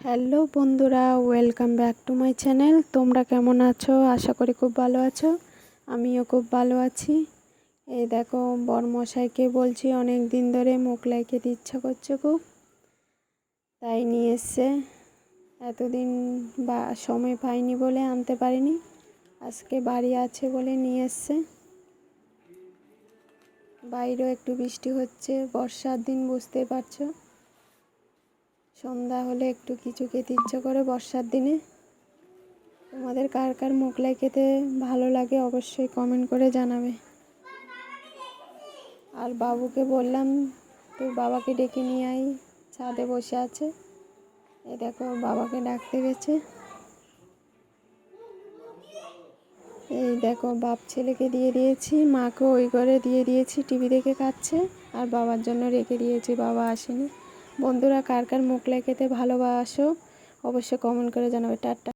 Hello বন্ধুরা, welcome back to my channel. তোমরা কেমন আছো? আশা করি খুব ভালো আছো। আমিও খুব ভালো আছি। এই দেখো, বরমশাইকে বলছি অনেক দিন ধরে মোগলাই খেতে ইচ্ছা করছে খুব, তাই নিয়ে এসছে। এতদিন সময় পাইনি বলে আনতে পারিনি, আজকে বাড়ি আছে বলে নিয়ে এসছে। বাইরেও একটু বৃষ্টি হচ্ছে, বর্ষার দিন, বুঝতেই পারছো। সন্ধ্যা হলে একটু কিছু খেতে ইচ্ছে করে বর্ষার দিনে। তোমাদের কার কার মোগলাই খেতে ভালো লাগে অবশ্যই কমেন্ট করে জানাবে। আর বাবুকে বললাম তুই বাবাকে ডেকে নিয়ে আয়, ছাদে বসে আছে। এই দেখো, বাবাকে ডাকতে গেছে। এই দেখো, বাপ ছেলেকে দিয়ে দিয়েছি, মাকে ওই ঘরে দিয়ে দিয়েছি, টিভি দেখে খাচ্ছে। আর বাবার জন্য রেখে দিয়েছি, বাবা আসেনি। বন্ধুরা, কার কার মোগলাই খেতে ভালোবাসো অবশ্যই কমেন্ট করে জানাবে। টাটা।